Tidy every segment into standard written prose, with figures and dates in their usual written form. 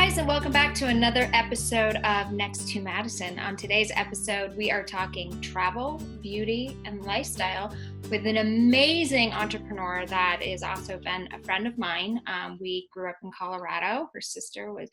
guys, and welcome back to another episode of Next to Madison. On today's episode, we are talking travel, beauty, and lifestyle with an amazing entrepreneur that is also been a friend of mine. We grew up in Colorado. Her sister was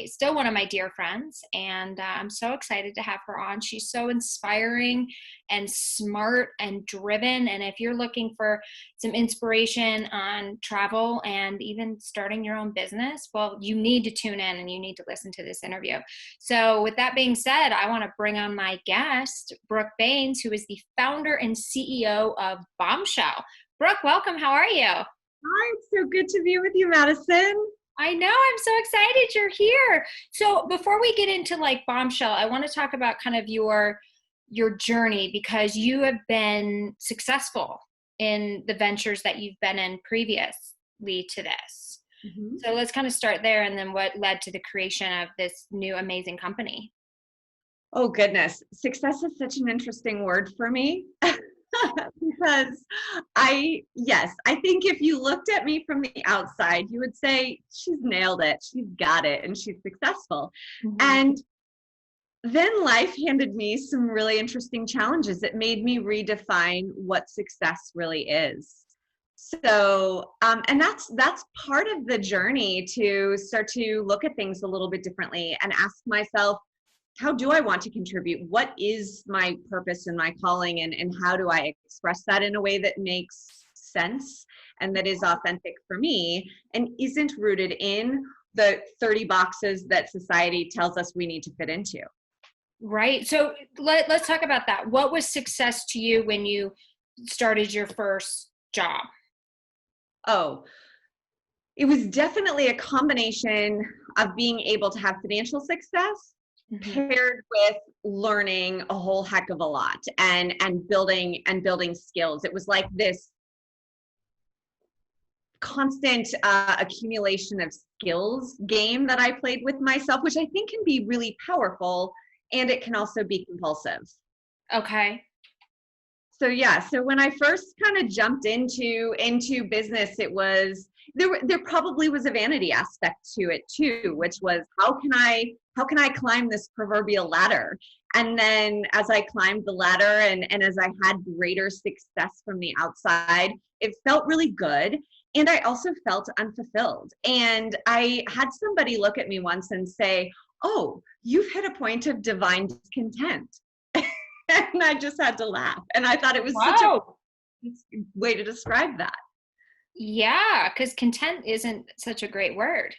still one of my dear friends, and I'm so excited to have her on. She's so inspiring and smart and driven. And if you're looking for some inspiration on travel and even starting your own business, well, you need to tune in and you need to listen to this interview. So with that being said, I want to bring on my guest, Brooke Bains, who is the founder and CEO of Bombshell. Brooke, welcome. How are you? Hi, it's so good to be with you, Madison. I know. I'm so excited you're here. So before we get into like Bombshell, I want to talk about kind of your journey, because you have been successful in the ventures that you've been in previously to this. Mm-hmm. So let's kind of start there, and then what led to the creation of this new amazing company. Oh goodness, success is such an interesting word for me. Because I think if you looked at me from the outside, you would say she's nailed it, she's got it, and she's successful. Mm-hmm. And then life handed me some really interesting challenges. It made me redefine what success really is. So, and that's part of the journey, to start to look at things a little bit differently and ask myself, how do I want to contribute? What is my purpose and my calling, and how do I express that in a way that makes sense and that is authentic for me and isn't rooted in the 30 boxes that society tells us we need to fit into? Right. So let's talk about that. What was success to you when you started your first job? Oh, it was definitely a combination of being able to have financial success, mm-hmm. paired with learning a whole heck of a lot and building skills. It was like this constant accumulation of skills game that I played with myself, which I think can be really powerful, and it can also be compulsive. Okay. So when I first kind of jumped into business, it was there probably was a vanity aspect to it too, which was how can I climb this proverbial ladder? And then as I climbed the ladder and as I had greater success from the outside, it felt really good. And I also felt unfulfilled. And I had somebody look at me once and say, "Oh, you've hit a point of divine discontent." And I just had to laugh. And I thought it was such a way to describe that. Yeah, because content isn't such a great word.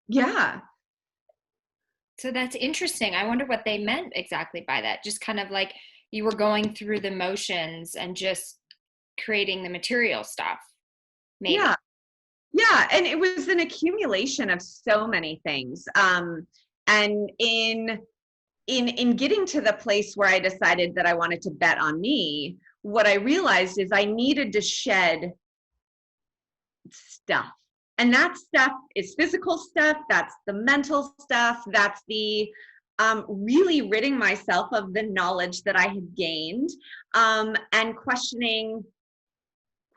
Yeah. So that's interesting. I wonder what they meant exactly by that. Just kind of like you were going through the motions and just creating the material stuff. Maybe. Yeah. Yeah. And it was an accumulation of so many things. And in getting to the place where I decided that I wanted to bet on me, what I realized is I needed to shed stuff. And that stuff is physical stuff. That's the mental stuff. That's the really ridding myself of the knowledge that I had gained, and questioning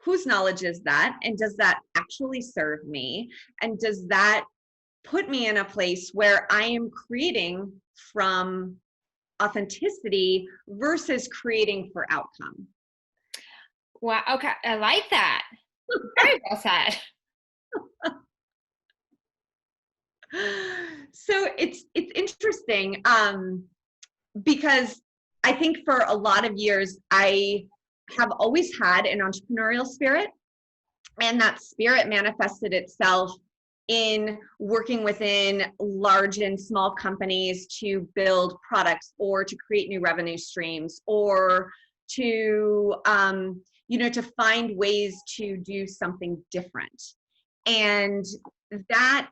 whose knowledge is that? And does that actually serve me? And does that put me in a place where I am creating from authenticity versus creating for outcome? Wow. Okay. I like that. Very well said. So it's interesting, because I think for a lot of years, I have always had an entrepreneurial spirit, and that spirit manifested itself in working within large and small companies to build products or to create new revenue streams, or to to find ways to do something different. And that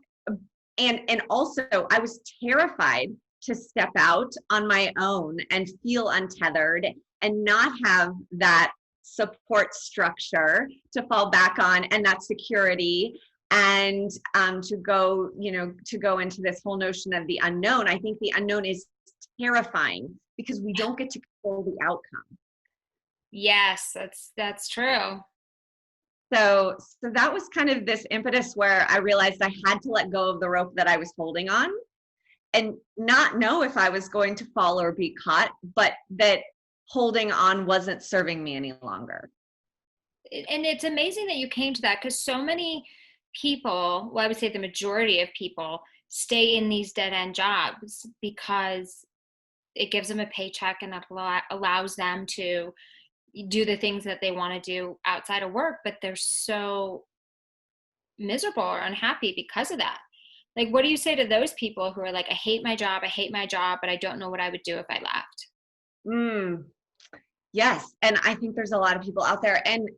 and also I was terrified to step out on my own and feel untethered and not have that support structure to fall back on, and that security, and to go into this whole notion of the unknown. I think the unknown is terrifying because we don't get to control the outcome. Yes, that's true. So that was kind of this impetus where I realized I had to let go of the rope that I was holding on and not know if I was going to fall or be caught, but that holding on wasn't serving me any longer. And it's amazing that you came to that, because so many people, well, I would say the majority of people, stay in these dead-end jobs because it gives them a paycheck and that allows them to do the things that they want to do outside of work, but they're so miserable or unhappy because of that. Like, what do you say to those people who are like, I hate my job, but I don't know what I would do if I left? Yes. And I think there's a lot of people out there. And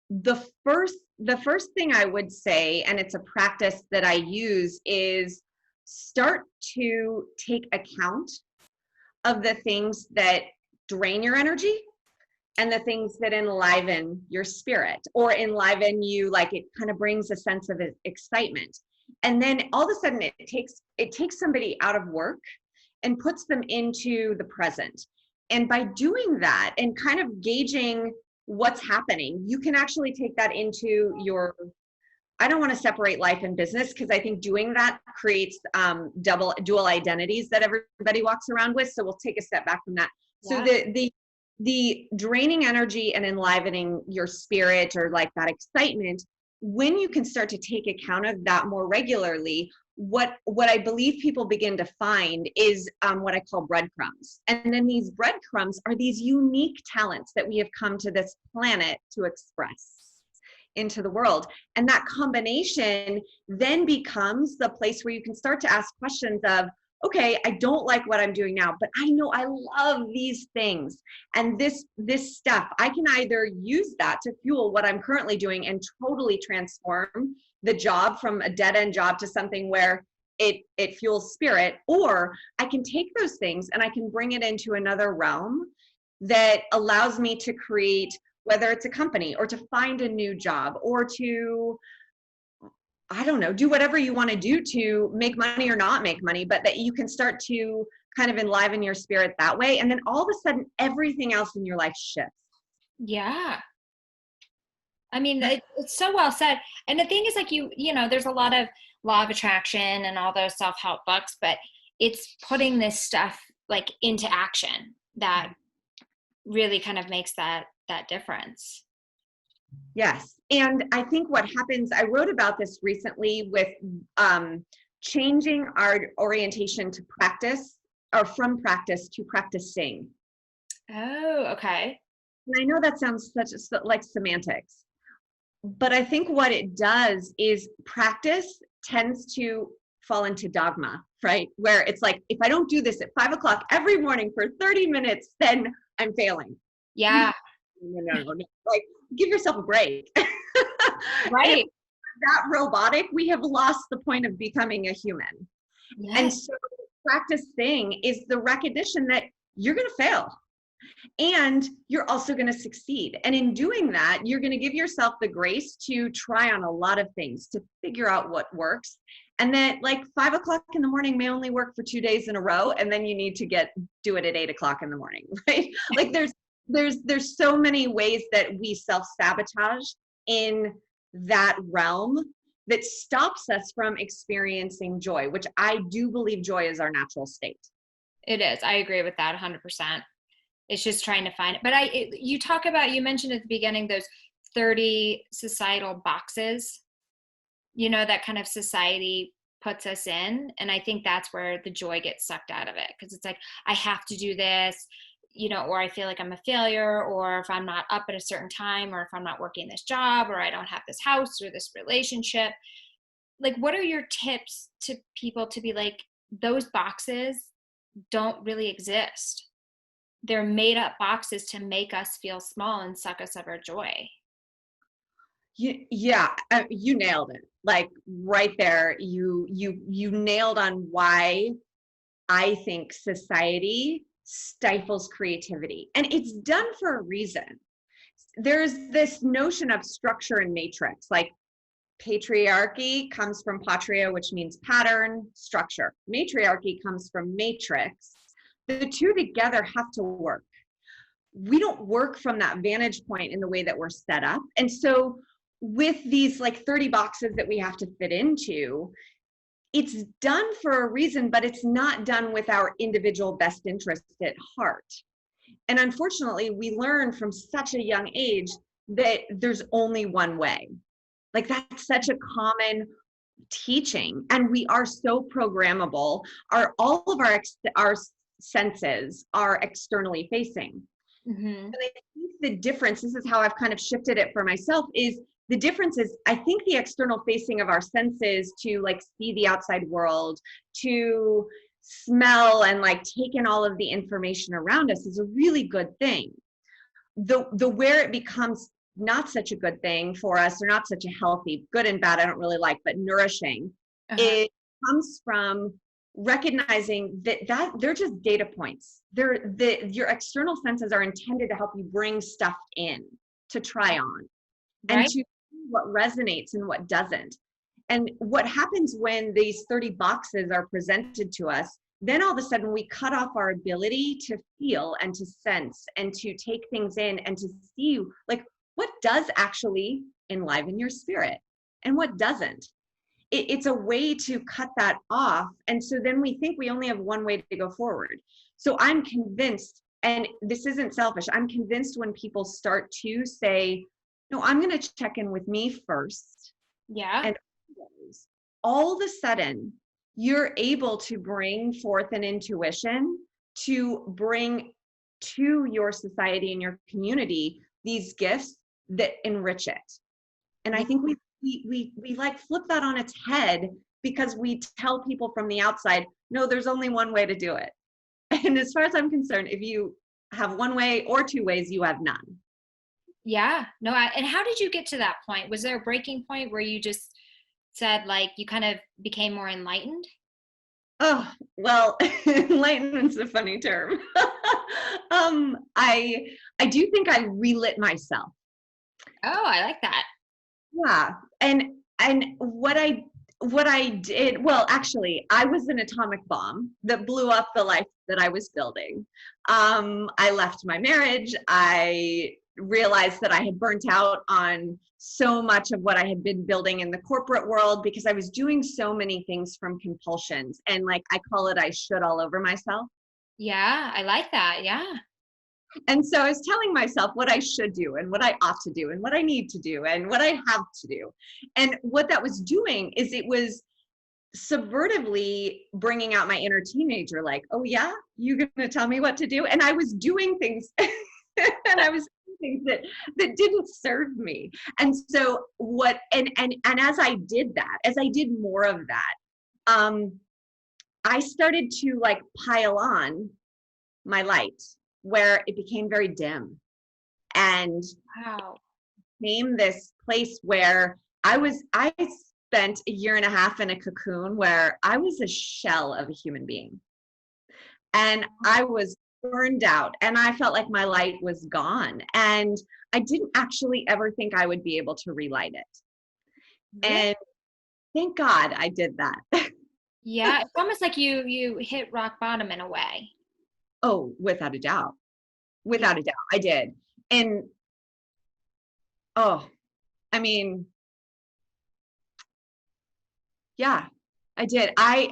the first thing I would say, and it's a practice that I use, is start to take account of the things that drain your energy and the things that enliven your spirit or enliven you, like it kind of brings a sense of excitement. And then all of a sudden it takes somebody out of work and puts them into the present. And by doing that and kind of gauging what's happening, you can actually take that into your, I don't want to separate life and business, because I think doing that creates dual identities that everybody walks around with. So we'll take a step back from that. Yeah. So the draining energy and enlivening your spirit, or like that excitement, when you can start to take account of that more regularly, what I believe people begin to find is what I call breadcrumbs. And then these breadcrumbs are these unique talents that we have come to this planet to express into the world. And that combination then becomes the place where you can start to ask questions of, okay, I don't like what I'm doing now, but I know I love these things. And this stuff, I can either use that to fuel what I'm currently doing and totally transform the job from a dead-end job to something where it fuels spirit, or I can take those things and I can bring it into another realm that allows me to create, whether it's a company or to find a new job or to, I don't know, do whatever you want to do to make money or not make money, but that you can start to kind of enliven your spirit that way. And then all of a sudden, everything else in your life shifts. Yeah. I mean, it's so well said. And the thing is, like, you know, there's a lot of law of attraction and all those self-help books, but it's putting this stuff like into action that really kind of makes that difference. Yes. And I think what happens, I wrote about this recently with changing our orientation to practice, or from practice to practicing. Oh, okay. And I know that sounds like semantics, but I think what it does is practice tends to fall into dogma, right? Where it's like, if I don't do this at 5 o'clock every morning for 30 minutes, then I'm failing. Yeah. No. Like, give yourself a break. Right. That robotic, we have lost the point of becoming a human. Yes. And so practice thing is the recognition that you're going to fail and you're also going to succeed. And in doing that, you're going to give yourself the grace to try on a lot of things to figure out what works. And then like 5 o'clock in the morning may only work for 2 days in a row. And then you need to do it at 8 o'clock in the morning, right? Like there's so many ways that we self-sabotage in that realm that stops us from experiencing joy, which I do believe joy is our natural state. It is. I agree with that 100%. It's just trying to find it. But you mentioned at the beginning those 30 societal boxes, you know, that kind of society puts us in. And I think that's where the joy gets sucked out of it. Because it's like, I have to do this, you know, or I feel like I'm a failure, or if I'm not up at a certain time, or if I'm not working this job, or I don't have this house or this relationship. Like, what are your tips to people to be like, those boxes don't really exist? They're made up boxes to make us feel small and suck us of our joy. Yeah, you nailed it. Like right there, you nailed on why I think society stifles creativity. And it's done for a reason. There's this notion of structure and matrix, like patriarchy comes from patria, which means pattern, structure. Matriarchy comes from matrix. The two together have to work. We don't work from that vantage point in the way that we're set up. And so with these like 30 boxes that we have to fit into, it's done for a reason, but it's not done with our individual best interest at heart. And unfortunately, we learn from such a young age that there's only one way. Like that's such a common teaching, and we are so programmable. All of our senses are externally facing. Mm-hmm. And I think the difference, this is how I've kind of shifted it for myself, is the difference is I think the external facing of our senses to like see the outside world, to smell and like take in all of the information around us is a really good thing. The where it becomes not such a good thing for us, or not such a healthy, good and bad I don't really like, but nourishing, it comes from recognizing that they're just data points. Your external senses are intended to help you bring stuff in to try on, right, and to see what resonates and what doesn't. And what happens when these 30 boxes are presented to us, then all of a sudden we cut off our ability to feel and to sense and to take things in and to see like what does actually enliven your spirit and what doesn't. It's a way to cut that off. And so then we think we only have one way to go forward. So I'm convinced, and this isn't selfish, I'm convinced when people start to say, no, I'm going to check in with me first. Yeah. And all of a sudden, you're able to bring forth an intuition to bring to your society and your community these gifts that enrich it. And I think we like flip that on its head because we tell people from the outside, no, there's only one way to do it. And as far as I'm concerned, if you have one way or two ways, you have none. Yeah, no. And how did you get to that point? Was there a breaking point where you just said like you kind of became more enlightened? Oh, well, enlightenment's a funny term. I do think I relit myself. Oh, I like that. Yeah. And what I did, well, actually, I was an atomic bomb that blew up the life that I was building. I left my marriage. I realized that I had burnt out on so much of what I had been building in the corporate world because I was doing so many things from compulsions, and like I call it, I should all over myself. Yeah, I like that. Yeah. And so I was telling myself what I should do and what I ought to do and what I need to do and what I have to do. And what that was doing is it was subvertively bringing out my inner teenager, like, oh yeah, you're going to tell me what to do? And I was doing things and I was doing things that didn't serve me. And so and as I did that, as I did more of that, I started to like pile on my light, where it became very dim, and wow, became this place where I spent a year and a half in a cocoon where I was a shell of a human being, and I was burned out, and I felt like my light was gone, and I didn't actually ever think I would be able to relight it. Really? And thank God I did that. Yeah, it's almost like you hit rock bottom in a way. Oh, without a doubt. Without a doubt, I did. And, oh, I mean, yeah, I did. I,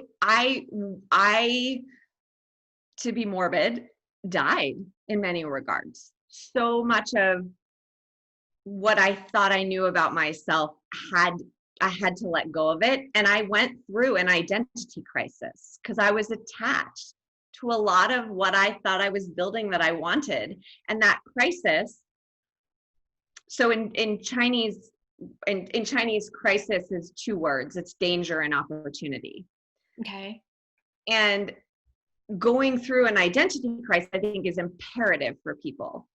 to be morbid, died in many regards. So much of what I thought I knew about myself I had to let go of it. And I went through an identity crisis because I was attached to a lot of what I thought I was building that I wanted. And that crisis, so in Chinese, in Chinese, crisis is two words. It's danger and opportunity. Okay. And going through an identity crisis, I think, is imperative for people.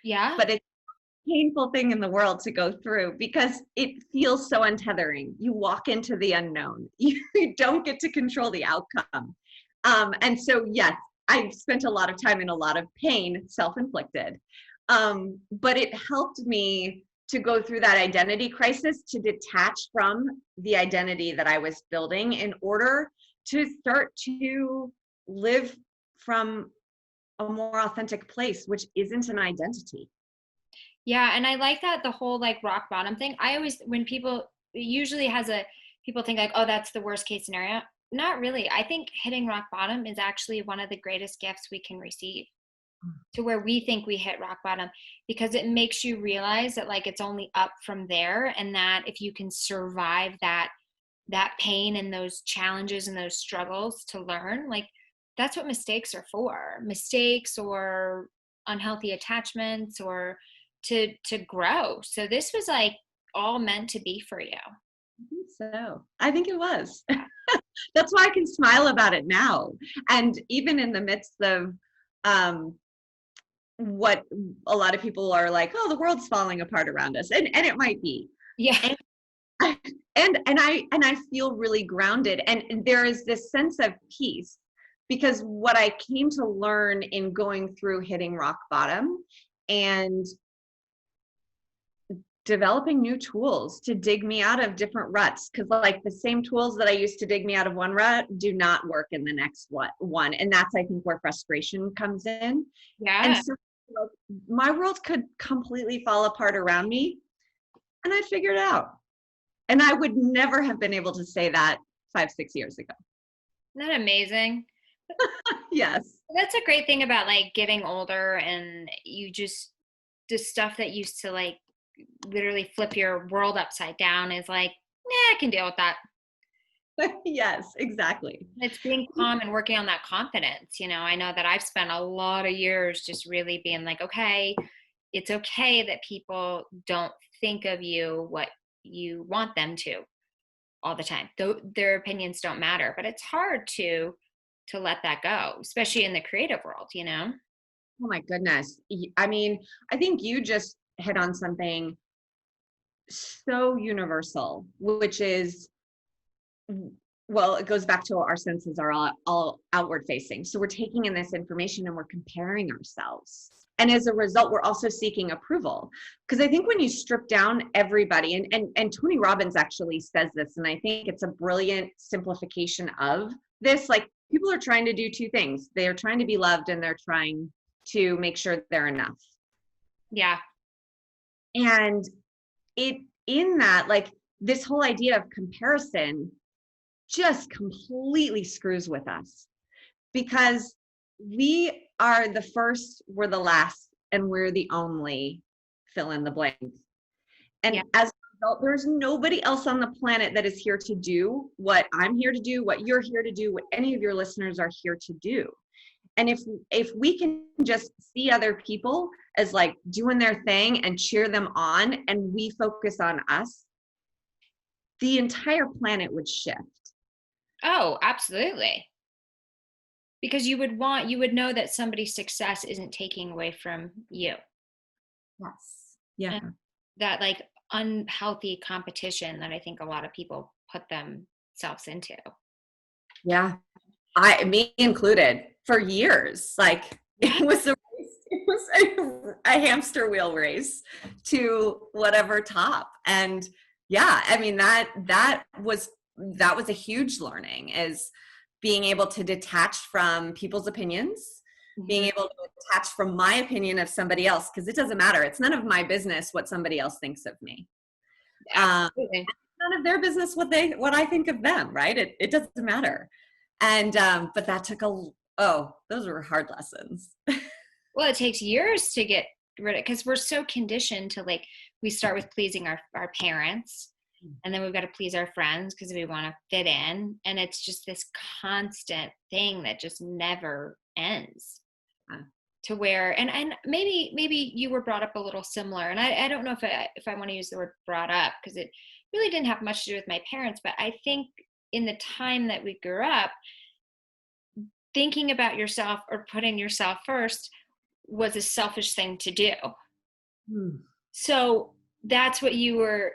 Yeah. But it's a painful thing in the world to go through because it feels so untethering. You walk into the unknown. You don't get to control the outcome. And so, yes, I spent a lot of time in a lot of pain, self-inflicted. But it helped me to go through that identity crisis, to detach from the identity that I was building in order to start to live from a more authentic place, which isn't an identity. Yeah, and I like that the whole like rock bottom thing. I always when people it usually has a people think like, oh, that's the worst case scenario. Not really. I think hitting rock bottom is actually one of the greatest gifts we can receive to where we think we hit rock bottom because it makes you realize that like it's only up from there and that if you can survive that pain and those challenges and those struggles to learn, like that's what mistakes are for. Mistakes or unhealthy attachments or to grow. So this was like all meant to be for you. So I think it was. That's why I can smile about it now. And even in the midst of what a lot of people are like, oh, the world's falling apart around us. And it might be. Yeah. And I feel really grounded. And there is this sense of peace because what I came to learn in going through hitting rock bottom and developing new tools to dig me out of different ruts, because like the same tools that I used to dig me out of one rut do not work in the next one. And that's, I think, where frustration comes in. Yeah. And so like, my world could completely fall apart around me and I'd figure it out. And I would never have been able to say that 5-6 years ago. Isn't that amazing? Yes. That's a great thing about like getting older and you just the stuff that used to like literally flip your world upside down is like, I can deal with that. Yes, exactly. It's being calm and working on that confidence. I know that I've spent a lot of years just really being like, okay, it's okay that people don't think of you what you want them to all the time. Though their opinions don't matter, but it's hard to let that go, especially in the creative world, Oh my goodness. I mean, I think you just hit on something so universal, which is, well, it goes back to our senses are all outward facing. So we're taking in this information and we're comparing ourselves. And as a result, we're also seeking approval. Because I think when you strip down everybody, and Tony Robbins actually says this, and I think it's a brilliant simplification of this, like people are trying to do two things. They're trying to be loved and they're trying to make sure they're enough. Yeah. And in that, like this whole idea of comparison just completely screws with us because we are the first, we're the last, and we're the only fill in the blank. And as a result, there's nobody else on the planet that is here to do what I'm here to do, what you're here to do, what any of your listeners are here to do. And if we can just see other people as like doing their thing and cheer them on, and we focus on us, the entire planet would shift. Oh, absolutely. Because you would know that somebody's success isn't taking away from you. Yes. Yeah. And that like unhealthy competition that I think a lot of people put themselves into. Yeah. Me included, for years. Like it was a hamster wheel race to whatever top. And yeah, I mean that was a huge learning, is being able to detach from people's opinions, being able to detach from my opinion of somebody else, because it doesn't matter. It's none of my business what somebody else thinks of me. It's none of their business what I think of them, right? It doesn't matter. And but that took those were hard lessons. Well, it takes years to get rid of, because we're so conditioned to like, we start with pleasing our parents, and then we've got to please our friends because we want to fit in. And it's just this constant thing that just never ends. To where, and maybe you were brought up a little similar. And I don't know if I want to use the word brought up, because it really didn't have much to do with my parents. But I think in the time that we grew up, thinking about yourself or putting yourself first was a selfish thing to do. So that's what you were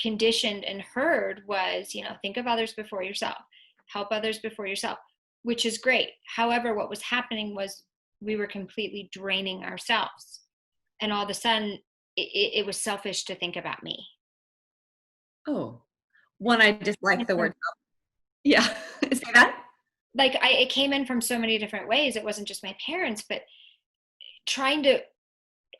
conditioned and heard was, think of others before yourself, help others before yourself, which is great. However, what was happening was we were completely draining ourselves. And all of a sudden it was selfish to think about me. Oh, one, I dislike the word. Yeah. Say that? Like it came in from so many different ways. It wasn't just my parents, but trying to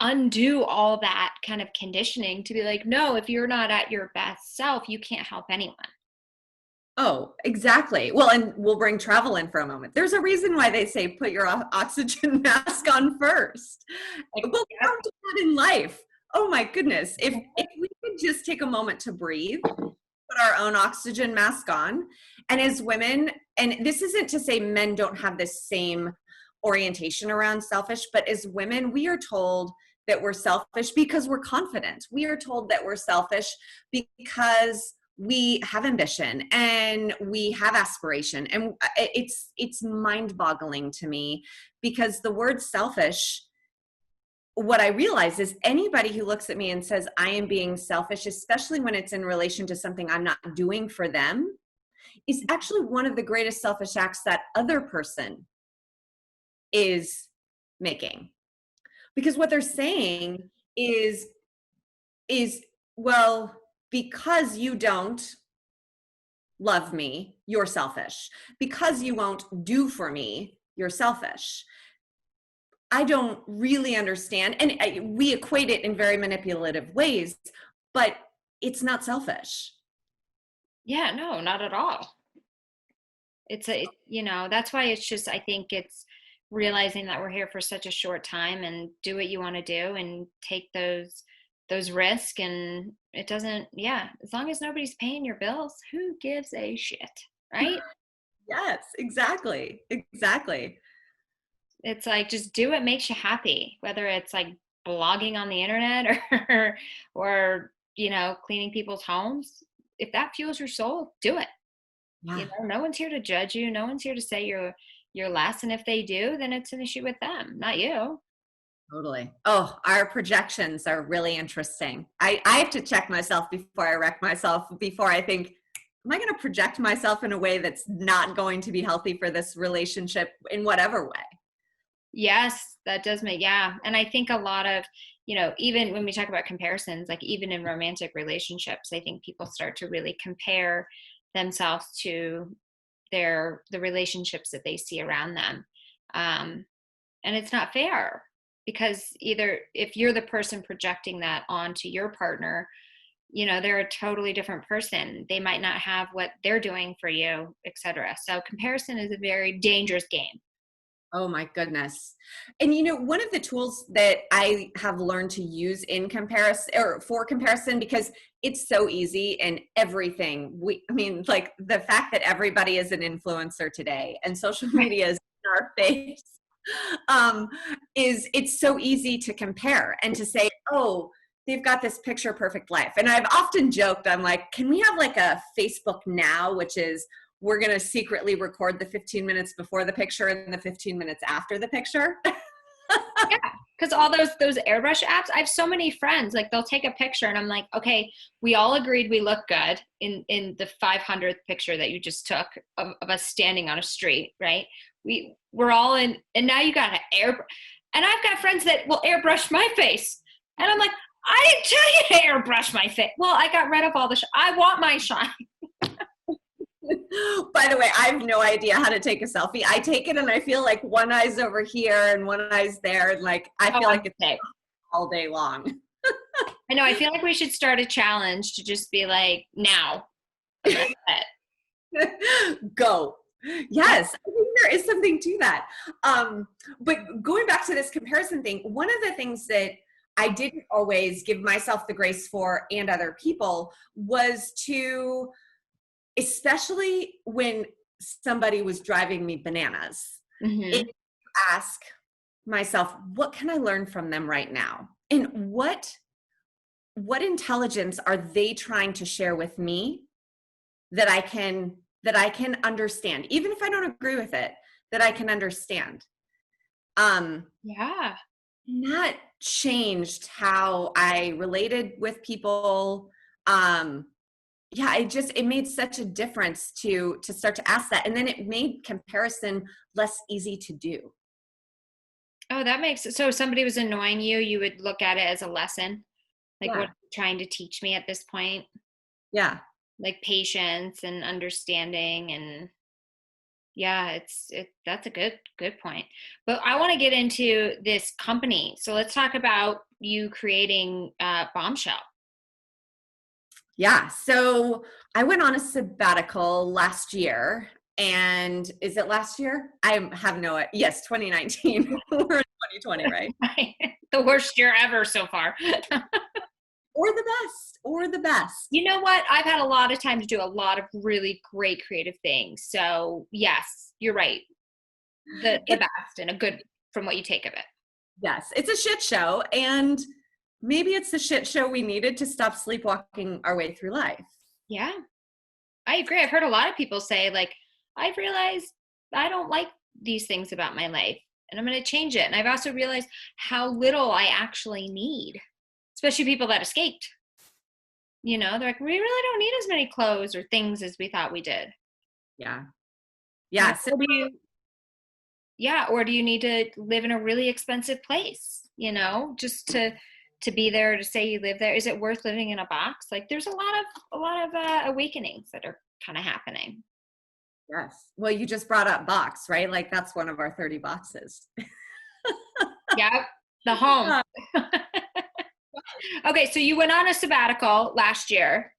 undo all that kind of conditioning to be like, no, if you're not at your best self, you can't help anyone. Oh, exactly. Well, and we'll bring travel in for a moment. There's a reason why they say put your oxygen mask on first. Like, But we don't do that in life. Oh my goodness. If we could just take a moment to breathe, put our own oxygen mask on, and as women, and this isn't to say men don't have this same orientation around selfish, but as women, we are told that we're selfish because we're confident. We are told that we're selfish because we have ambition and we have aspiration. And it's mind-boggling to me, because the word selfish, what I realize is anybody who looks at me and says I am being selfish, especially when it's in relation to something I'm not doing for them, is actually one of the greatest selfish acts that other person is making. Because what they're saying is well, because you don't love me, you're selfish. Because you won't do for me, you're selfish. I don't really understand. And we equate it in very manipulative ways, but it's not selfish. Yeah, no, not at all. That's why it's just, I think it's realizing that we're here for such a short time, and do what you want to do and take those risks. And it doesn't, yeah, as long as nobody's paying your bills, who gives a shit, right? Yes, exactly. Exactly. It's like, just do what makes you happy, whether it's like blogging on the internet or cleaning people's homes. If that fuels your soul, do it. Yeah. No one's here to judge you. No one's here to say you're less. And if they do, then it's an issue with them, not you. Totally. Oh, our projections are really interesting. I have to check myself before I wreck myself, before I think, am I going to project myself in a way that's not going to be healthy for this relationship in whatever way? Yes, that does make, yeah. And I think a lot of, even when we talk about comparisons, like even in romantic relationships, I think people start to really compare themselves to the relationships that they see around them. And it's not fair, because either if you're the person projecting that onto your partner, they're a totally different person. They might not have what they're doing for you, etc. So comparison is a very dangerous game. Oh my goodness. And one of the tools that I have learned to use in comparison, or for comparison, because it's so easy and everything, like the fact that everybody is an influencer today and social media is in our face, is it's so easy to compare and to say, oh, they've got this picture perfect life. And I've often joked, I'm like, can we have like a Facebook now, which is, we're going to secretly record the 15 minutes before the picture and the 15 minutes after the picture. Yeah, because all those airbrush apps, I have so many friends, like they'll take a picture and I'm like, okay, we all agreed we look good in the 500th picture that you just took of us standing on a street, right? We're all in, and now you got an airbrush. And I've got friends that will airbrush my face. And I'm like, I didn't tell you to airbrush my face. Well, I got rid of all the I want my shine. By the way, I have no idea how to take a selfie. I take it and I feel like one eye's over here and one eye's there. And like, I feel like it's all day long. I know. I feel like we should start a challenge to just be like, now. And that's it. Go. Yes, I think there is something to that. But going back to this comparison thing, one of the things that I didn't always give myself the grace for, and other people, was to, especially when somebody was driving me bananas, ask myself, what can I learn from them right now? And what intelligence are they trying to share with me that I can understand, even if I don't agree with it, that I can understand. yeah. And that changed how I related with people. Yeah, it made such a difference to start to ask that. And then it made comparison less easy to do. Oh, that makes it. So if somebody was annoying you, you would look at it as a lesson. Like, what are you trying to teach me at this point? Yeah. Like patience and understanding and Yeah, that's a good point. But I want to get into this company. So let's talk about you creating Bombshell. Yeah. So I went on a sabbatical last year. And is it last year? I have no, yes, 2019. We're in 2020, right? The worst year ever so far. Or the best, or the best. You know what? I've had a lot of time to do a lot of really great creative things. So yes, you're right. The best and a good from what you take of it. Yes, it's a shit show. And maybe it's the shit show we needed to stop sleepwalking our way through life. Yeah, I agree. I've heard a lot of people say, like, I've realized I don't like these things about my life and I'm going to change it. And I've also realized how little I actually need, especially people that escaped. You know, they're like, we really don't need as many clothes or things as we thought we did. Yeah. Yeah. So or do you need to live in a really expensive place, you know, just to be there, to say you live there? Is it worth living in a box? Like there's a lot of awakenings that are kind of happening. Yes. Well, you just brought up box, right? Like that's one of our 30 boxes. Yeah. The home. Okay. So you went on a sabbatical last year.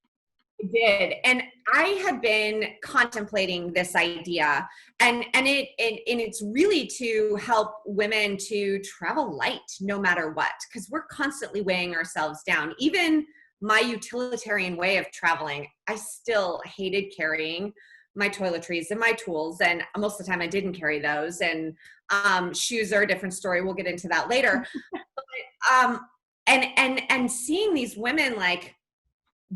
I did. And I had been contemplating this idea and it's really to help women to travel light no matter what, because we're constantly weighing ourselves down. Even my utilitarian way of traveling, I still hated carrying my toiletries and my tools. And most of the time I didn't carry those. And shoes are a different story. We'll get into that later. But, and seeing these women like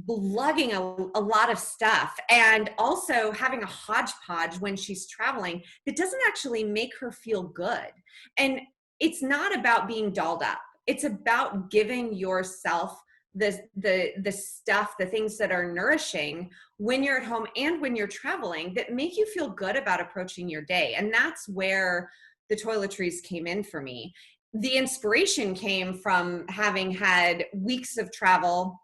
lugging a lot of stuff and also having a hodgepodge when she's traveling that doesn't actually make her feel good. And it's not about being dolled up. It's about giving yourself the stuff, the things that are nourishing when you're at home and when you're traveling that make you feel good about approaching your day. And that's where the toiletries came in for me. The inspiration came from having had weeks of travel,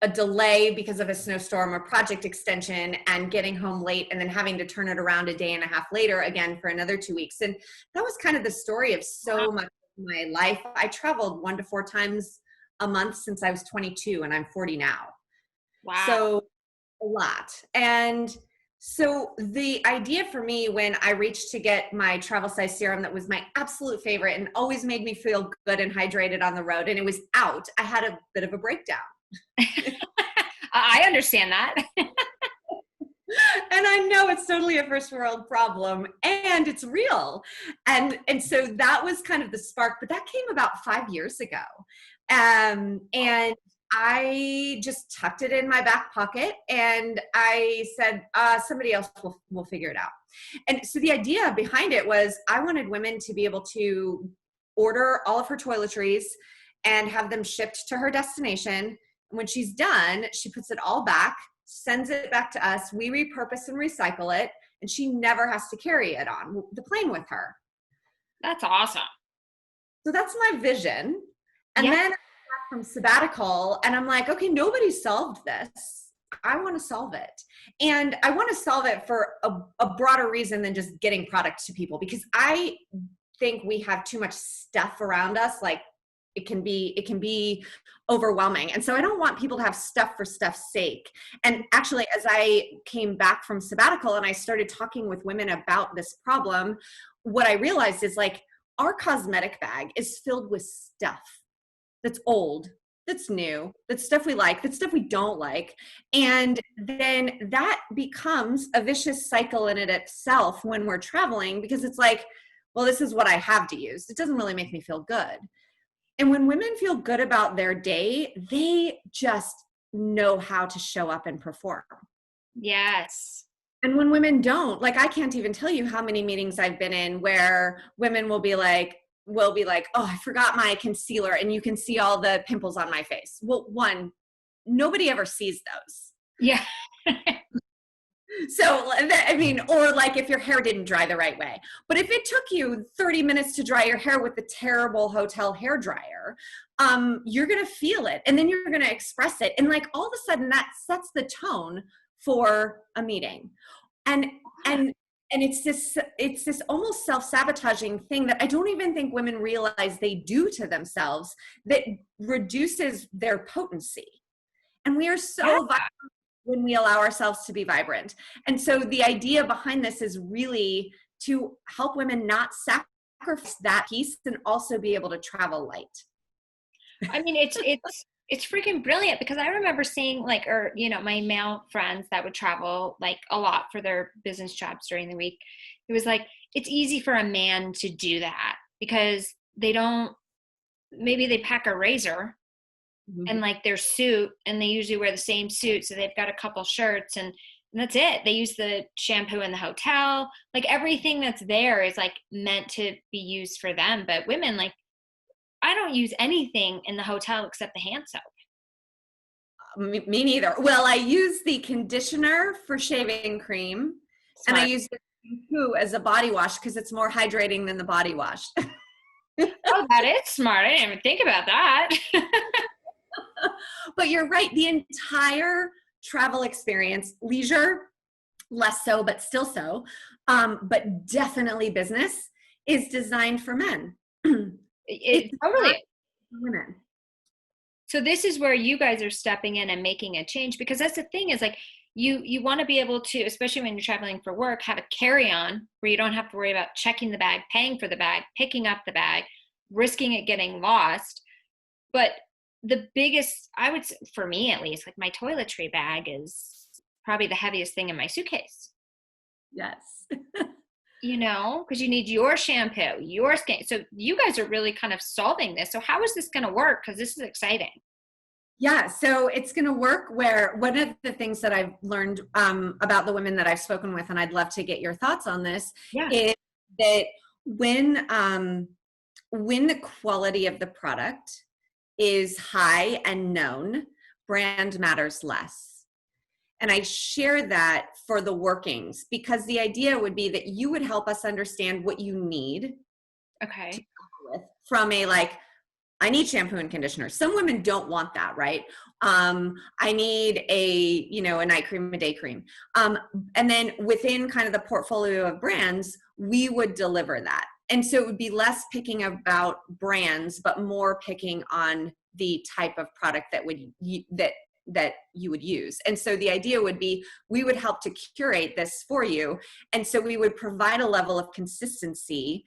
a delay because of a snowstorm or project extension, and getting home late and then having to turn it around a day and a half later again for another 2 weeks. And that was kind of the story of so much of my life. I traveled 1 to 4 times a month since I was 22 and I'm 40 now. Wow. So a lot. And so the idea for me when I reached to get my travel size serum that was my absolute favorite and always made me feel good and hydrated on the road, and it was out, I had a bit of a breakdown. I understand that. And I know it's totally a first world problem and it's real. And so that was kind of the spark, but that came about 5 years ago. And I just tucked it in my back pocket and I said, somebody else will figure it out. And so the idea behind it was I wanted women to be able to order all of her toiletries and have them shipped to her destination. When she's done, she puts it all back, sends it back to us. We repurpose and recycle it, and she never has to carry it on the plane with her. That's awesome. So that's my vision. And then I got back from sabbatical, and I'm like, okay, nobody solved this. I want to solve it. And I want to solve it for a broader reason than just getting products to people, because I think we have too much stuff around us. Like, it can be overwhelming. And so I don't want people to have stuff for stuff's sake. And actually, as I came back from sabbatical and I started talking with women about this problem, what I realized is like our cosmetic bag is filled with stuff that's old, that's new, that's stuff we like, that's stuff we don't like. And then that becomes a vicious cycle in it itself when we're traveling, because it's like, well, this is what I have to use. It doesn't really make me feel good. And when women feel good about their day, they just know how to show up and perform. Yes. And when women don't, like, I can't even tell you how many meetings I've been in where women will be like, oh, I forgot my concealer and you can see all the pimples on my face. Well, one, nobody ever sees those. Yeah. So, I mean, or like if your hair didn't dry the right way. But if it took you 30 minutes to dry your hair with the terrible hotel hair dryer, you're going to feel it. And then you're going to express it. And like all of a sudden that sets the tone for a meeting. And And it's this almost self-sabotaging thing that I don't even think women realize they do to themselves that reduces their potency. And we are so vibrant when we allow ourselves to be vibrant. And so the idea behind this is really to help women not sacrifice that piece and also be able to travel light. I mean, it's freaking brilliant, because I remember seeing like, or, you know, my male friends that would travel like a lot for their business jobs during the week. It was like, it's easy for a man to do that because maybe they pack a razor and like their suit, and they usually wear the same suit. So they've got a couple shirts and that's it. They use the shampoo in the hotel. Like everything that's there is like meant to be used for them. But women, like, I don't use anything in the hotel except the hand soap. Me neither. Well, I use the conditioner for shaving cream. Smart. And I use the shampoo as a body wash because it's more hydrating than the body wash. Oh, that is smart. I didn't even think about that. But you're right. The entire travel experience, leisure, less so, but still so, but definitely business, is designed for men. It's totally women. So this is where you guys are stepping in and making a change, because that's the thing is like you want to be able to, especially when you're traveling for work, have a carry-on where you don't have to worry about checking the bag, paying for the bag, picking up the bag, risking it getting lost. But the biggest, I would say, for me at least, like my toiletry bag is probably the heaviest thing in my suitcase. Yes. You know, because you need your shampoo, your skin. So you guys are really kind of solving this. So how is this going to work? Because this is exciting. Yeah, so it's going to work where one of the things that I've learned about the women that I've spoken with, and I'd love to get your thoughts on this, is that when the quality of the product is high and known, brand matters less. And I share that for the workings, because the idea would be that you would help us understand what you need. Okay. To with from a like, I need shampoo and conditioner. Some women don't want that, right? I need a night cream, a day cream. And then within kind of the portfolio of brands, we would deliver that. And so it would be less picking about brands, but more picking on the type of product that you would use. And so the idea would be we would help to curate this for you. And so we would provide a level of consistency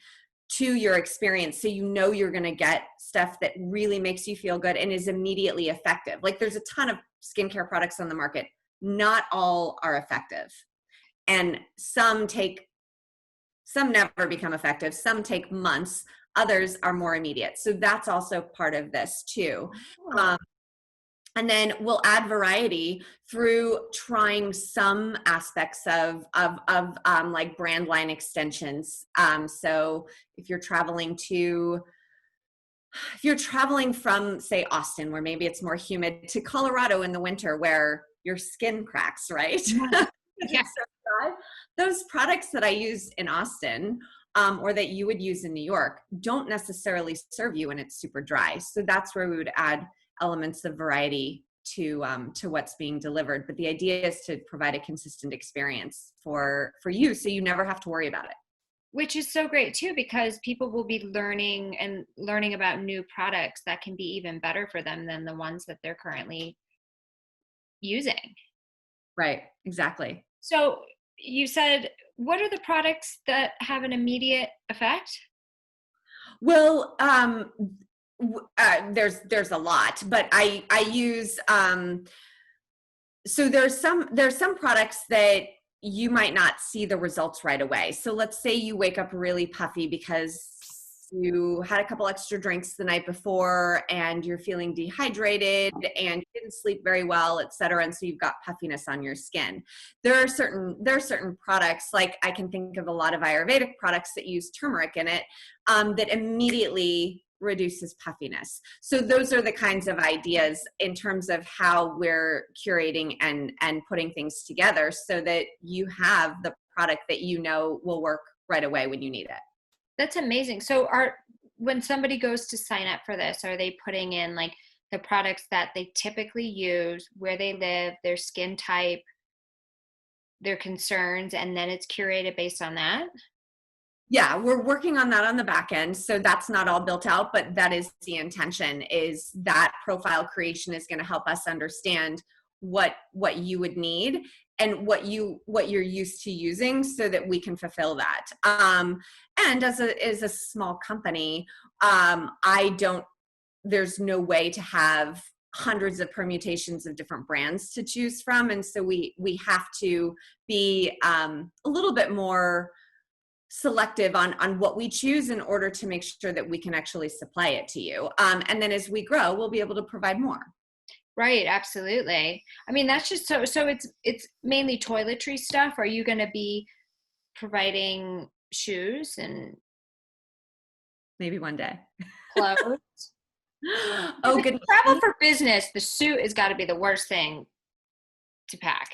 to your experience, so you know you're going to get stuff that really makes you feel good and is immediately effective. Like there's a ton of skincare products on the market. Not all are effective. And some never become effective. Some take months. Others are more immediate. So that's also part of this too. And then we'll add variety through trying some aspects of like brand line extensions. So if you're traveling from, say, Austin, where maybe it's more humid, to Colorado in the winter where your skin cracks, right? Yeah. Those products that I use in Austin or that you would use in New York don't necessarily serve you when it's super dry. So that's where we would add elements of variety to what's being delivered. But the idea is to provide a consistent experience for you, so you never have to worry about it. Which is so great too, because people will be learning about new products that can be even better for them than the ones that they're currently using. Right, exactly. So you said, what are the products that have an immediate effect? Well, there's a lot, but I use so there's some products that you might not see the results right away. So let's say you wake up really puffy because you had a couple extra drinks the night before and you're feeling dehydrated and you didn't sleep very well, et cetera. And so you've got puffiness on your skin. There are certain products, like I can think of a lot of Ayurvedic products that use turmeric in it, that immediately reduces puffiness. So those are the kinds of ideas in terms of how we're curating and putting things together so that you have the product that you know will work right away when you need it. That's amazing. So when somebody goes to sign up for this, are they putting in like the products that they typically use, where they live, their skin type? their concerns, and then it's curated based on that? Yeah, we're working on that on the back end. So that's not all built out, but that is the intention, is that profile creation is going to help us understand what you would need and what you're used to using, so that we can fulfill that. And as a small company, there's no way to have hundreds of permutations of different brands to choose from. And so we have to be a little bit more selective on what we choose, in order to make sure that we can actually supply it to you. And then as we grow, we'll be able to provide more. Right, absolutely. I mean, that's just so it's mainly toiletry stuff. Are you going to be providing shoes and Maybe one day. clothes? Oh, good. Travel for business, the suit has got to be the worst thing to pack.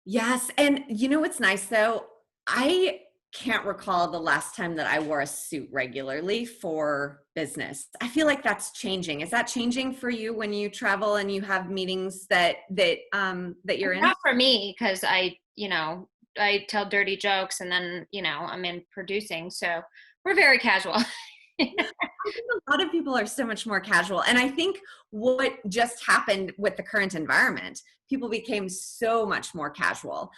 Yes. And you know what's nice though? I can't recall the last time that I wore a suit regularly for business. I feel like that's changing. Is that changing for you when you travel and you have meetings that you're in? Not for me, because I tell dirty jokes, and then, I'm in producing. So we're very casual. I think a lot of people are so much more casual. And I think what just happened with the current environment, people became so much more casual.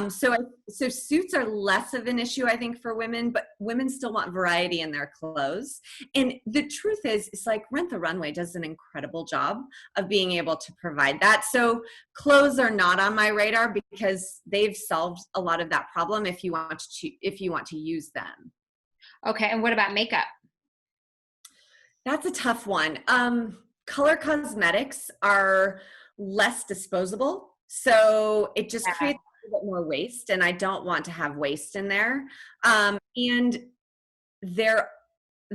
So suits are less of an issue, I think, for women, but women still want variety in their clothes. And the truth is, it's like Rent the Runway does an incredible job of being able to provide that. So clothes are not on my radar, because they've solved a lot of that problem if you want to use them. Okay. And what about makeup? That's a tough one. Color cosmetics are less disposable, so it just creates a little bit more waste, and I don't want to have waste in there. And they're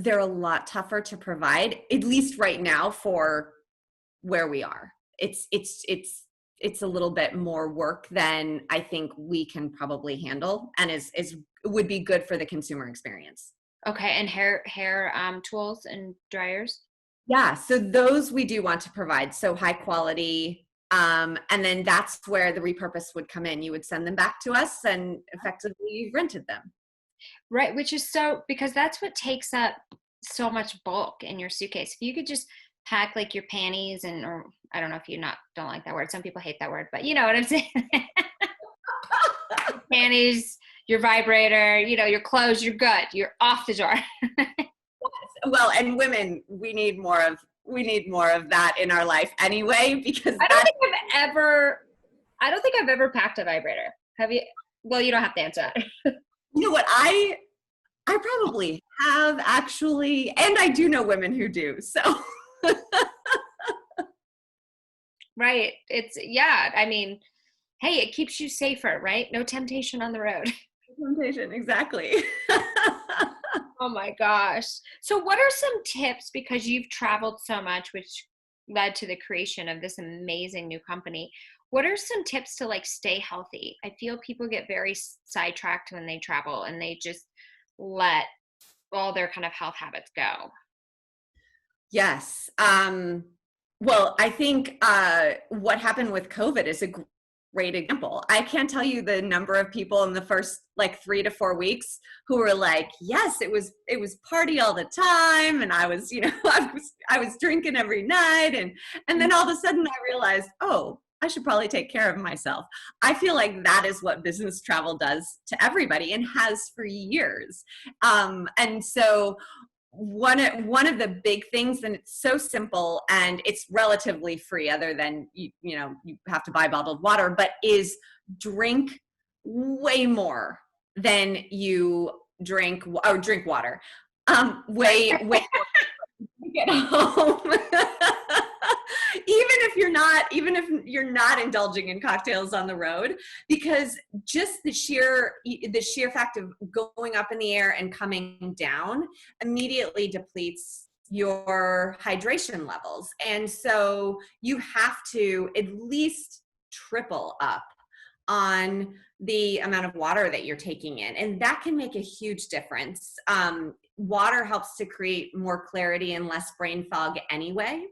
a lot tougher to provide, at least right now for where we are. It's a little bit more work than I think we can probably handle, and would be good for the consumer experience. Okay. And hair tools and dryers? Yeah, so those we do want to provide, so high quality. And then that's where the repurpose would come in. You would send them back to us, and effectively you've rented them. Right. Which is because that's what takes up so much bulk in your suitcase. If you could just pack like your panties, or I don't know if you don't like that word. Some people hate that word, but you know what I'm saying? Panties, your vibrator, your clothes, you're good. You're off the door. Well, and women, we need more of that in our life anyway, because I don't think I've ever packed a vibrator. Have you? Well, you don't have to answer that. You know what? I probably have, actually, and I do know women who do. So right. I mean, hey, it keeps you safer, right? No temptation on the road. Temptation, exactly. Oh my gosh. So what are some tips, because you've traveled so much, which led to the creation of this amazing new company? What are some tips to stay healthy? I feel people get very sidetracked when they travel, and they just let all their kind of health habits go. Yes. Well, I think what happened with COVID is a great example. I can't tell you the number of people in the first 3 to 4 weeks who were like, yes, it was party all the time. And I was, I was drinking every night. And then all of a sudden I realized, oh, I should probably take care of myself. I feel like that is what business travel does to everybody, and has for years. And so one of the big things, and it's so simple and it's relatively free, other than you have to buy bottled water, but is drink way more than you drink water. Way more at home. even if you're not indulging in cocktails on the road, because just the sheer fact of going up in the air and coming down immediately depletes your hydration levels. And so you have to at least triple up on the amount of water that you're taking in. And that can make a huge difference. Water helps to create more clarity and less brain fog anyway.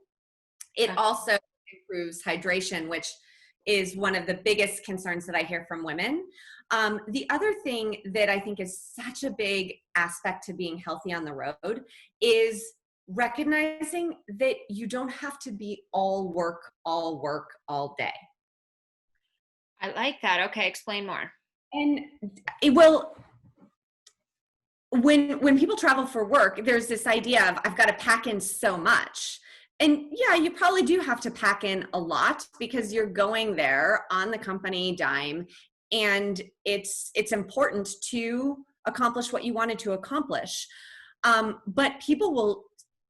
It also improves hydration, which is one of the biggest concerns that I hear from women. The other thing that I think is such a big aspect to being healthy on the road is recognizing that you don't have to be all work, all day. I like that. Okay, explain more. And it will, when people travel for work, there's this idea of I've got to pack in so much. And yeah, you probably do have to pack in a lot because you're going there on the company dime, and it's important to accomplish what you wanted to accomplish. But people will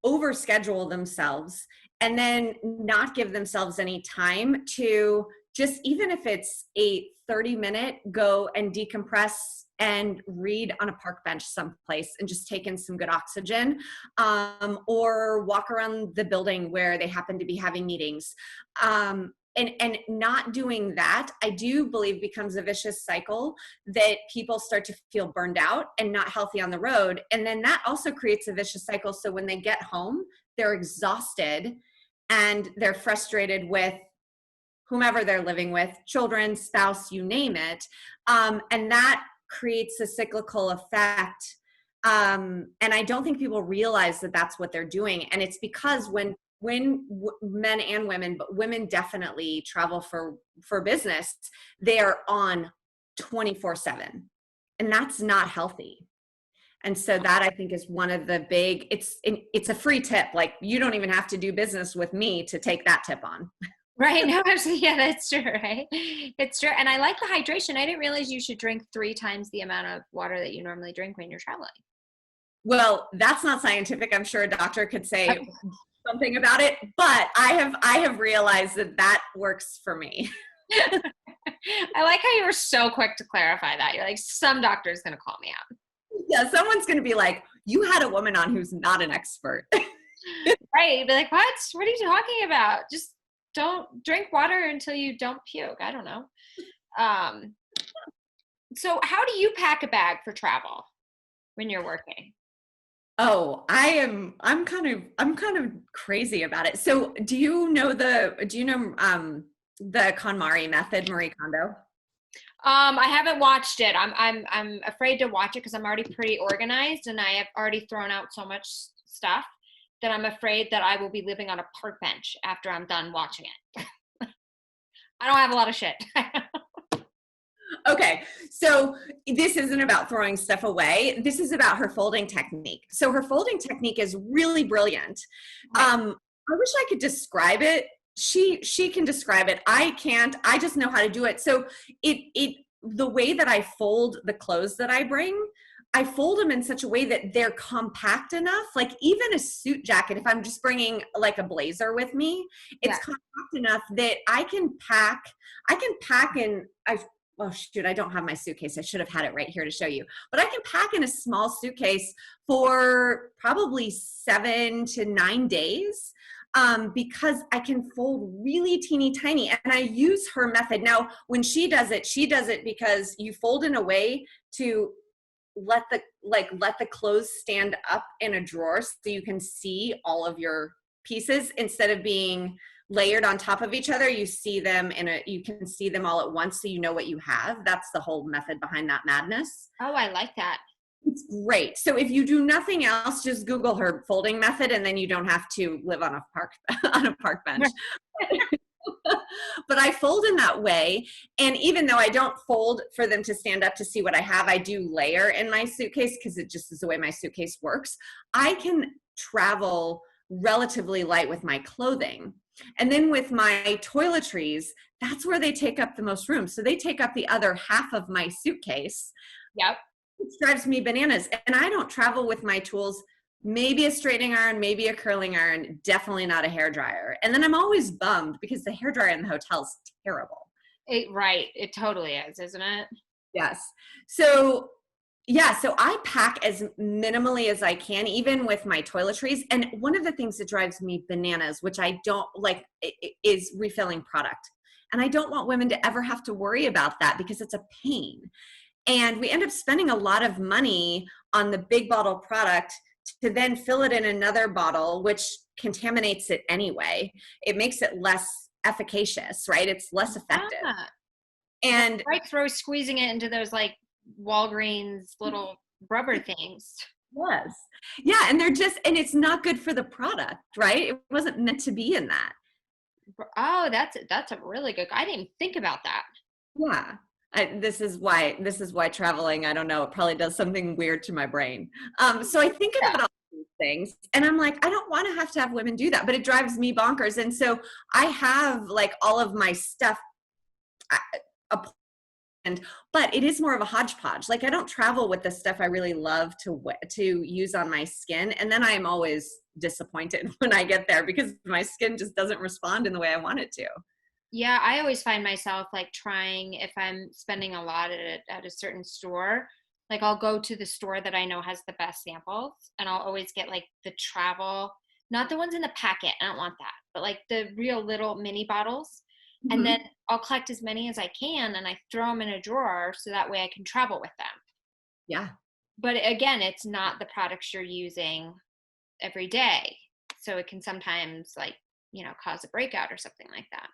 overschedule themselves and then not give themselves any time to just, even if it's a 30-minute go and decompress and read on a park bench someplace and just take in some good oxygen, or walk around the building where they happen to be having meetings. And not doing that, I do believe, becomes a vicious cycle that people start to feel burned out and not healthy on the road. And then that also creates a vicious cycle. So when they get home, they're exhausted and they're frustrated with whomever they're living with, children, spouse, you name it. And that creates a cyclical effect. And I don't think people realize that that's what they're doing. And it's because when men and women, but women definitely travel for business, they are on 24/7, and that's not healthy. And so that, I think, is one of the big, it's a free tip. Like, you don't even have to do business with me to take that tip on. Right. No, yeah, that's true. Right. It's true. And I like the hydration. I didn't realize you should drink 3 times the amount of water that you normally drink when you're traveling. Well, that's not scientific. I'm sure a doctor could say something about it, but I have realized that works for me. I like how you were so quick to clarify that. You're like, some doctor's going to call me out. Yeah, someone's going to be like, you had a woman on who's not an expert. Right. You'd be like, what? What are you talking about? Just don't drink water until you don't puke. I don't know. So how do you pack a bag for travel when you're working? Oh, I'm kind of crazy about it. So do you know the KonMari method, Marie Kondo? I haven't watched it. I'm afraid to watch it because I'm already pretty organized and I have already thrown out so much stuff that I'm afraid that I will be living on a park bench after I'm done watching it. I don't have a lot of shit. Okay, so this isn't about throwing stuff away. This is about her folding technique. So her folding technique is really brilliant. Right. I wish I could describe it. She can describe it. I can't. I just know how to do it. So the way that I fold the clothes that I bring, I fold them in such a way that they're compact enough. Like, even a suit jacket, if I'm just bringing like a blazer with me, it's compact enough that I can pack in. Oh shoot, I don't have my suitcase. I should have had it right here to show you. But I can pack in a small suitcase for probably 7 to 9 days, because I can fold really teeny tiny. And I use her method. Now, when she does it because you fold in a way to let the clothes stand up in a drawer so you can see all of your pieces instead of being layered on top of each other. You can see them all at once so you know what you have. That's the whole method behind that madness. Oh, I like that. It's great. So if you do nothing else, just Google her folding method, and then you don't have to live on a park bench. But I fold in that way. And even though I don't fold for them to stand up to see what I have, I do layer in my suitcase because it just is the way my suitcase works. I can travel relatively light with my clothing. And then with my toiletries, that's where they take up the most room. So they take up the other half of my suitcase. Yep. It drives me bananas. And I don't travel with my tools, maybe a straightening iron, maybe a curling iron, definitely not a hairdryer. And then I'm always bummed because the hairdryer in the hotel is terrible. Right. It totally is, isn't it? Yes. So I pack as minimally as I can, even with my toiletries. And one of the things that drives me bananas, which I don't like, is refilling product. And I don't want women to ever have to worry about that because it's a pain. And we end up spending a lot of money on the big bottle product to then fill it in another bottle, which contaminates it anyway. It makes it less efficacious, right? It's less effective. Yeah. And Right, throw squeezing it into those like Walgreens little rubber things. yes. Yeah. And and it's not good for the product, right? It wasn't meant to be in that. Oh, that's a really good. I didn't even think about that. Yeah. This is why traveling, I don't know, it probably does something weird to my brain. So I think Yeah. about all these things and I'm like, I don't want to have women do that, but it drives me bonkers. And so I have like all of my stuff, but it is more of a hodgepodge. Like I don't travel with the stuff I really love to use on my skin. And then I am always disappointed when I get there because my skin just doesn't respond in the way I want it to. Yeah, I always find myself like trying, if I'm spending a lot at a certain store, like I'll go to the store that I know has the best samples and I'll always get like the travel, not the ones in the packet, I don't want that, but like the real little mini bottles. And Mm-hmm. then I'll collect as many as I can and I throw them in a drawer so that way I can travel with them. Yeah. But again, it's not the products you're using every day. So it can sometimes like, cause a breakout or something like that.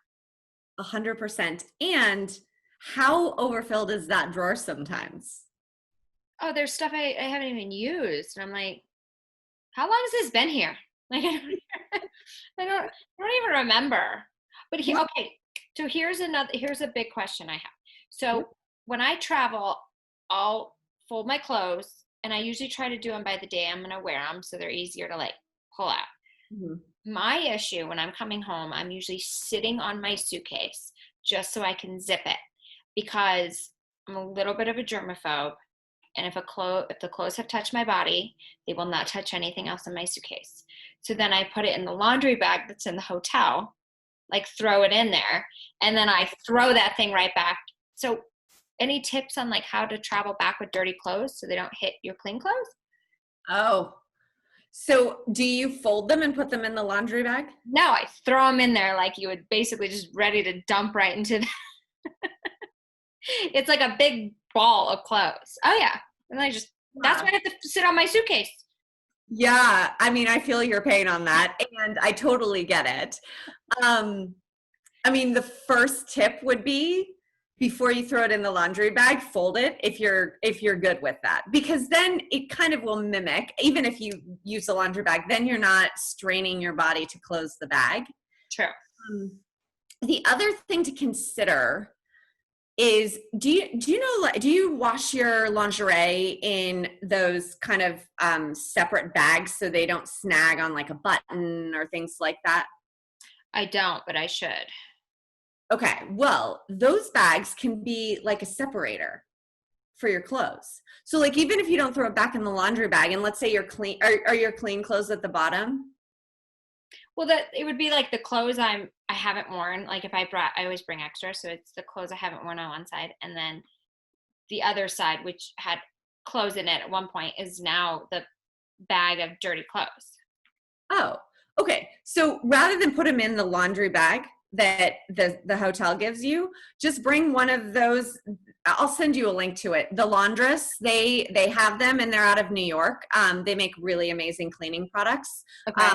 100%. And how overfilled is that drawer sometimes? Oh, there's stuff I haven't even used. And I'm like, how long has this been here? Like, I don't even remember. But okay. So here's a big question I have. So when I travel, I'll fold my clothes and I usually try to do them by the day I'm going to wear them. So they're easier to like pull out. Mm-hmm. My issue when I'm coming home, I'm usually sitting on my suitcase just so I can zip it because I'm a little bit of a germaphobe. And if the clothes have touched my body, they will not touch anything else in my suitcase. So then I put it in the laundry bag that's in the hotel, like throw it in there, and then I throw that thing right back. So any tips on like how to travel back with dirty clothes so they don't hit your clean clothes? Oh, so do you fold them and put them in the laundry bag? No, I throw them in there like you would basically just ready to dump right into the it's like a big ball of clothes. Oh yeah. And that's why I have to sit on my suitcase. Yeah. I mean, I feel your pain on that and I totally get it. I mean, the first tip would be before you throw it in the laundry bag, fold it if you're good with that. Because then it kind of will mimic, even if you use a laundry bag, then you're not straining your body to close the bag. True. The other thing to consider is do you wash your lingerie in those kind of separate bags so they don't snag on like a button or things like that? I don't, but I should. Okay, well, those bags can be like a separator for your clothes. So like even if you don't throw it back in the laundry bag and let's say you're clean, are your clean clothes at the bottom? Well, that it would be like the clothes I haven't worn. Like if I always bring extra, so it's the clothes I haven't worn on one side, and then the other side, which had clothes in it at one point, is now the bag of dirty clothes. Oh, okay. So rather than put them in the laundry bag that the hotel gives you, just bring one of those. I'll send you a link to it. The Laundress, they have them and they're out of New York. They make really amazing cleaning products. Okay.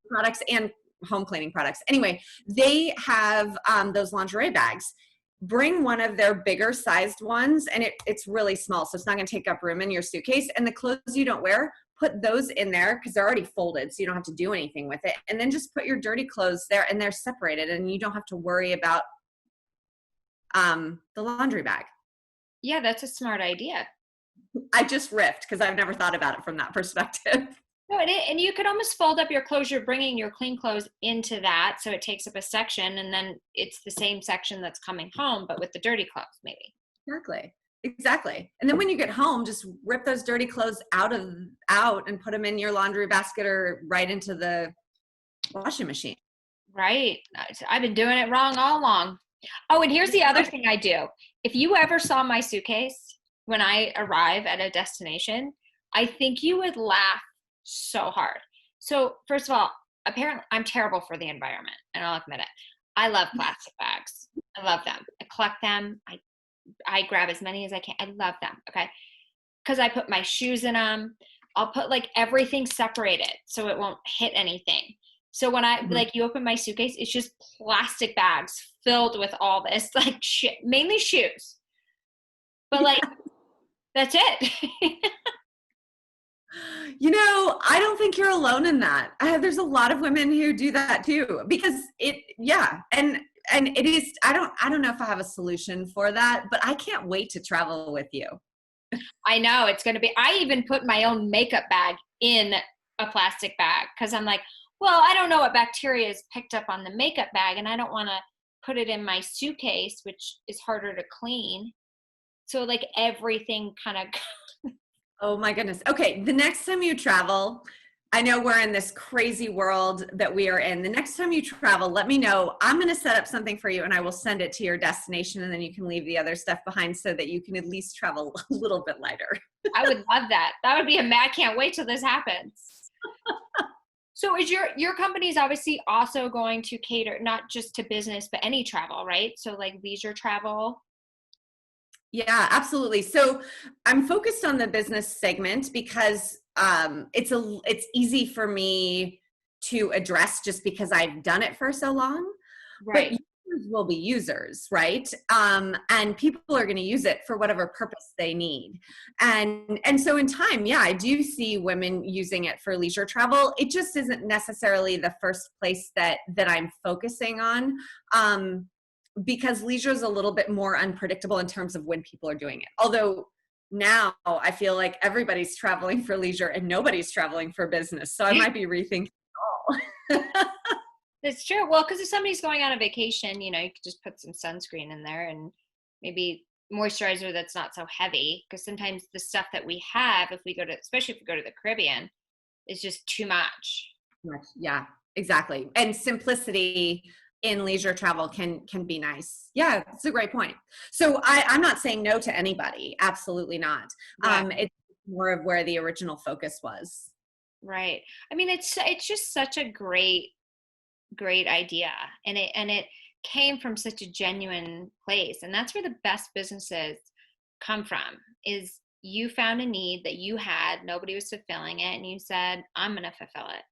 Products and home cleaning products. Anyway, they have those lingerie bags. Bring one of their bigger sized ones and it's really small. So it's not going to take up room in your suitcase. And the clothes you don't wear, put those in there because they're already folded. So you don't have to do anything with it. And then just put your dirty clothes there and they're separated and you don't have to worry about the laundry bag. Yeah, that's a smart idea. I just riffed because I've never thought about it from that perspective. No, and you could almost fold up your clothes. You're bringing your clean clothes into that, so it takes up a section, and then it's the same section that's coming home, but with the dirty clothes, maybe. Exactly. And then when you get home, just rip those dirty clothes out and put them in your laundry basket or right into the washing machine. Right. I've been doing it wrong all along. Oh, and here's the other thing I do. If you ever saw my suitcase when I arrive at a destination, I think you would laugh so hard. So first of all, apparently I'm terrible for the environment, and I'll admit it. I love plastic bags. I love them. I collect them. I grab as many as I can. I love them. Okay. Because I put my shoes in them. I'll put like everything separated so it won't hit anything. So when I Mhm. like you open my suitcase, it's just plastic bags filled with all this like shit, mainly shoes. But like that's it. I don't think you're alone in that. There's a lot of women who do that too, because yeah. And it is, I don't know if I have a solution for that, but I can't wait to travel with you. I know it's going to be, I even put my own makeup bag in a plastic bag because I'm like, well, I don't know what bacteria is picked up on the makeup bag and I don't want to put it in my suitcase, which is harder to clean. So like everything kind of, Oh my goodness. Okay, the next time you travel, I know we're in this crazy world that we are in. The next time you travel, let me know. I'm going to set up something for you and I will send it to your destination and then you can leave the other stuff behind so that you can at least travel a little bit lighter. I would love that. That would be I can't wait till this happens. So is your company is obviously also going to cater not just to business, but any travel, right? So like leisure travel. Yeah, absolutely. So I'm focused on the business segment because it's easy for me to address just because I've done it for so long. But Right. users will be users, right? And people are going to use it for whatever purpose they need. And so in time, yeah, I do see women using it for leisure travel. It just isn't necessarily the first place that I'm focusing on. Because leisure is a little bit more unpredictable in terms of when people are doing it. Although now I feel like everybody's traveling for leisure and nobody's traveling for business. So I might be rethinking it all. That's true. Well, because if somebody's going on a vacation, you could just put some sunscreen in there and maybe moisturizer that's not so heavy. Because sometimes the stuff that we have, if we go to, especially if we go to the Caribbean, is just too much. Yeah, exactly. And simplicity in leisure travel can be nice. Yeah, it's a great point. So I'm not saying no to anybody. Absolutely not. Yeah. It's more of where the original focus was. Right. I mean, it's just such a great idea, and it came from such a genuine place, and that's where the best businesses come from. Is you found a need that you had, nobody was fulfilling it, and you said, I'm going to fulfill it.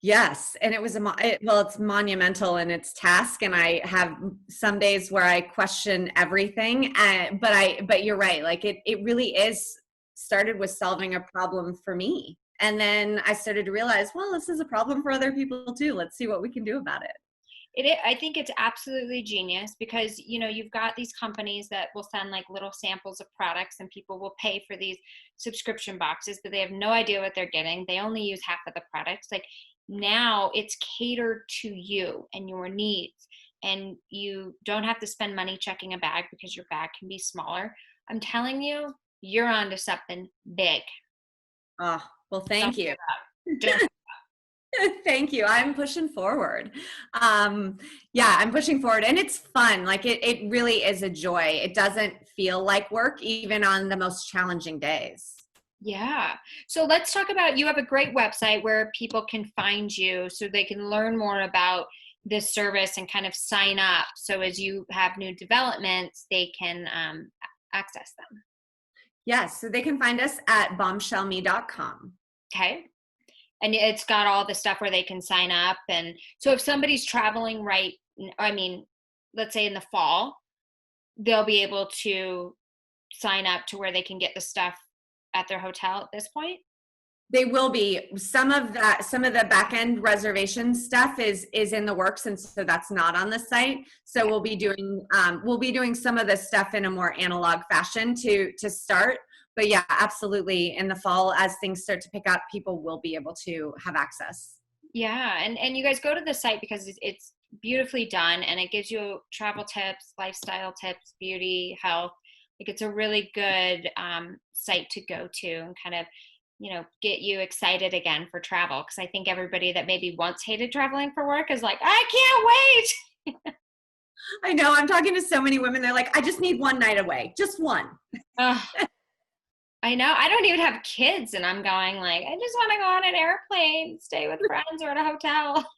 Yes, and it was well, it's monumental in its task, and I have some days where I question everything. But you're right. Like it really is started with solving a problem for me, and then I started to realize, well, this is a problem for other people too. Let's see what we can do about it. I think it's absolutely genius because you've got these companies that will send like little samples of products and people will pay for these subscription boxes, but they have no idea what they're getting. They only use half of the products. Like now it's catered to you and your needs, and you don't have to spend money checking a bag because your bag can be smaller. I'm telling you, you're onto something big. Oh, well, Don't thank you. give up. Don't. Thank you. I'm pushing forward. Yeah, I'm pushing forward and it's fun. Like it really is a joy. It doesn't feel like work even on the most challenging days. Yeah. So let's talk about, you have a great website where people can find you so they can learn more about this service and kind of sign up. So as you have new developments, they can access them. Yes, so they can find us at bombshellme.com. Okay. And it's got all the stuff where they can sign up. And so if somebody's traveling I mean, let's say in the fall, they'll be able to sign up to where they can get the stuff at their hotel at this point. They will be some of the back end reservation stuff is in the works, and so that's not on the site. So we'll be doing some of the stuff in a more analog fashion to start. But yeah, absolutely. In the fall, as things start to pick up, people will be able to have access. Yeah, and you guys go to the site because it's beautifully done and it gives you travel tips, lifestyle tips, beauty, health. Like it's a really good site to go to and kind of get you excited again for travel, because I think everybody that maybe once hated traveling for work is like, I can't wait. I know. I'm talking to so many women. They're like, I just need one night away, just one. I know. I don't even have kids, and I'm going like, I just want to go on an airplane, stay with friends, or at a hotel.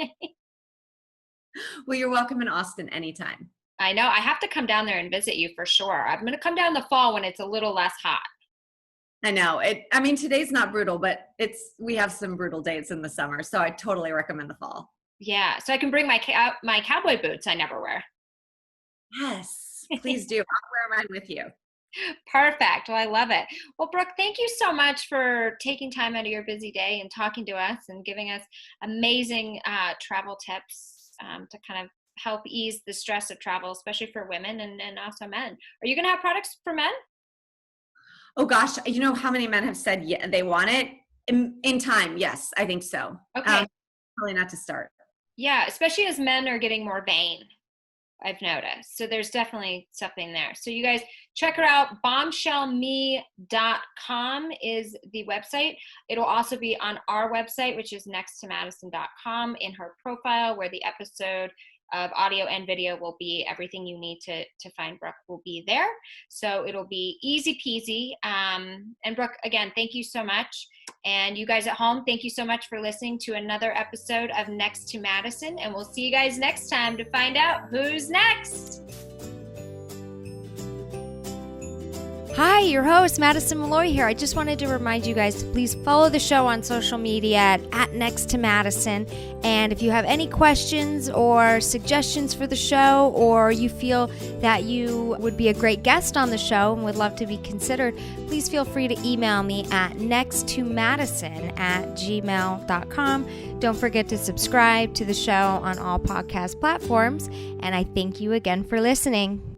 Well, you're welcome in Austin anytime. I know. I have to come down there and visit you for sure. I'm going to come down in the fall when it's a little less hot. I know it. I mean, today's not brutal, but we have some brutal days in the summer. So I totally recommend the fall. Yeah. So I can bring my cowboy boots I never wear. Yes, please do. I'll wear mine with you. Perfect. Well, I love it. Well, Brooke, thank you so much for taking time out of your busy day and talking to us and giving us amazing travel tips to kind of help ease the stress of travel, especially for women and also men. Are you going to have products for men? Oh gosh, you know how many men have said yeah, they want it in time? Yes, I think so. Okay. Probably not to start. Yeah, especially as men are getting more vain, I've noticed. So there's definitely something there. So you guys check her out. Bombshellme.com is the website. It'll also be on our website, which is nexttomadison.com, in her profile, where the episode of audio and video will be. Everything you need to find Brooke will be there. So it'll be easy peasy. And Brooke, again, thank you so much. And you guys at home, thank you so much for listening to another episode of Next to Madison. And we'll see you guys next time to find out who's next. Hi, your host, Madison Malloy here. I just wanted to remind you guys to please follow the show on social media at Next to Madison. And if you have any questions or suggestions for the show, or you feel that you would be a great guest on the show and would love to be considered, please feel free to email me at nexttomadison@gmail.com. Don't forget to subscribe to the show on all podcast platforms. And I thank you again for listening.